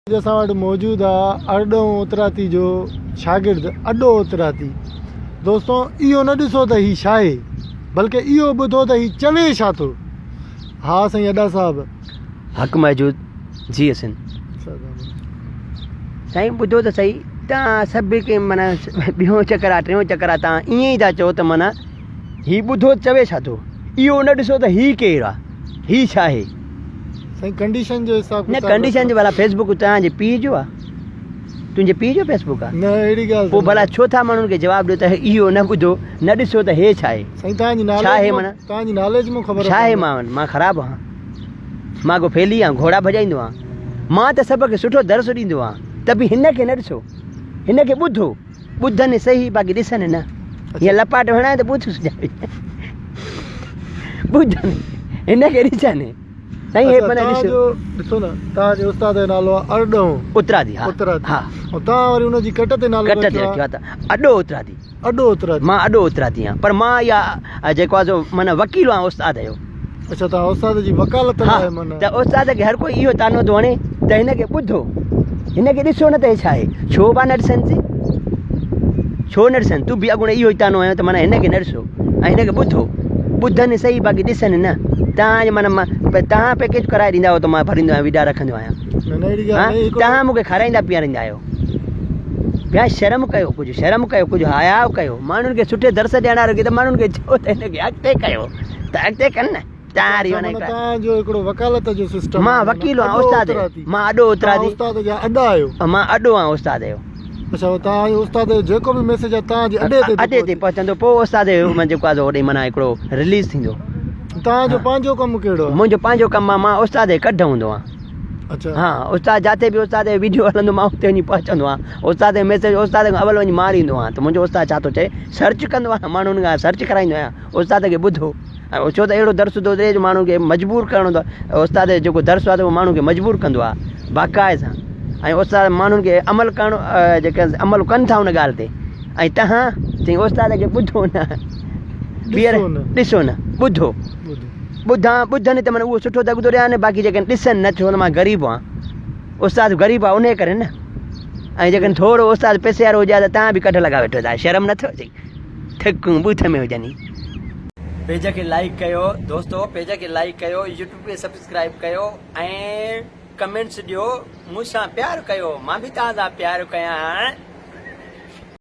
जैसा वटि मौजूद आहे अर्डो उतराती जो शागिर्द अडो उतराती। दोस्तों इहो न ॾिसो त ही छा आहे, बल्कि इहो ॿुधो त ही चवे छा थो। हा साईं अडा साहब हक़ मौजूद जी हसन साईं ॿुधो त सही। तव्हां सभु के माना ॿियों चकर आहे टियों चकर आहे तव्हां ईअं ई था चओ त माना हीउ ॿुधो चवे छा थो, इहो न ॾिसो त हीउ केरु आहे, हीउ छा आहे साईं। कंडीशन जो हिसाब न कंडीशन जो भला फेसबुक तव्हांजे पीउ जो आहे, तुंहिंजे पीउ जो फेसबुक आहे न अहिड़ी ॻाल्हि पोइ भला छो था माण्हुनि खे जवाबु ॾियो त इहो न ॿुधो न ॾिसो त हे छा आहे। साईं तव्हांजी छा आहे माना तव्हांजी नॉलेज में ख़बर छा आहे। मां ख़राबु आहियां, मां को फेली आहियां, घोड़ा भॼाईंदो आहियां। मां त सभ खे सुठो दर्स ॾींदो आहियां, त बि हिन खे न ॾिसो, हिन खे ॿुधो, ॿुधनि सही बाक़ी ॾिसनि न। हीअं लपाट हणाए त ॿुध सुञाणे ॿुधनि हिन खे ॾिसनि साईं। हे माना ॾिसो न तव्हांजे उस्ताद जो नालो आहे अर्डो उतरादी। हा उतरादी। हा ऐं तव्हां वरी हुनजी कट ते नालो कट ते रखियो आहे त अडो उतरादी। अडो उतरादी। मां अडो उतरादी आहियां, पर मां इहा जेको आहे सो माना वकील आहियां उस्ताद जो। अच्छा तव्हां उस्ताद जी वकालत लाइ माना त उस्ताद खे हर कोई इहो तानो थो हणे त हिन खे ॿुधो, हिन खे ॾिसो न त हे छा आहे। छो बि न ॾिसनि थी, छो न ॾिसनि। तूं बि अॻुणे इहो ई तानो आहियो त माना हिन खे न ॾिसो ऐं हिन खे ॿुधो, ॿुधनि सही बाक़ी ॾिसनि न। तव्हांजे माना तव्हां पैकेज कराए ॾींदा आहियो त मां भरींदो आहियां, विदा रखंदो आहियां। तव्हां मूंखे खाराईंदा पीआरींदा आहियो, ॿिया शर्म कयो, कुझु शर्म कयो, कुझु हया कयो। माण्हुनि खे सुठे दर्स ॾियण वारो त माण्हुनि खे चओ त हिन खे अॻिते कयो त अॻिते कनि न। तव्हांजो हिकिड़ो वकालत जो सिस्टम। मां वकील आहियां उस्ताद, मां अडो उतरादी। उस्ताद जा अडा आहियो। मां अडो आहियां उस्ताद जो। अच्छा तव्हांजो उस्ताद जेको बि मैसेज आहे तव्हांजे अडे ते पहुचंदो, पोइ उस्ताद जो जेको आहे होॾे माना हिकिड़ो रिलीज़ थींदो। तव्हांजो पंहिंजो कमु कहिड़ो आहे? मुंहिंजो पंहिंजो कमु आहे, मां उस्ताद जो कढ हूंदो आहियां। अच्छा हा उस्ताद जिते बि उस्ताद जो वीडियो हलंदो मां उते वञी पहुचंदो आहियां। उस्ताद जो मैसेज उस्ताद खां अवल वञी मारींदो आहियां। त मुंहिंजो उस्ताद छा थो चए, सर्च कंदो आहियां, माण्हुनि खां सर्च कराईंदो आहियां। उस्ताद खे ॿुधो, छो त अहिड़ो दर्स थो ॾिए जो माण्हुनि खे मजबूर करणो अथव। उस्ताद जो जेको दर्स आहे त उहो माण्हुनि खे मजबूर कंदो आहे बाक़ाइदे सां। ऐं उस्ताद माण्हुनि खे अमल करणो, जेके अमल कनि था उन ॻाल्हि ते। ऐं तव्हां चई उस्ताद खे ॿुधो न, ॿीहर ॾिसो न, ॿुधो, ॿुधनि त माना उहो सुठो दॻदो ॾियां न। बाक़ी जेके ॾिसनि न, छो त मां ग़रीब आहियां, उस्ताद ग़रीब आहे उन करे न। ऐं जेकॾहिं थोरो उस्ताद पैसे वारो हुजे त तव्हां बि कढ लॻा वेठो था, शर्म नथो अचे, ठिकूं बूथ में हुजनि। पेज खे लाइक कयो दोस्तो, पेज खे लाइक कयो, यूट्यूब खे सब्सक्राइब कयो ऐं कमेंट्स ॾियो, मूंसां प्यारु कयो, मां बि तव्हां सां प्यारु कयां।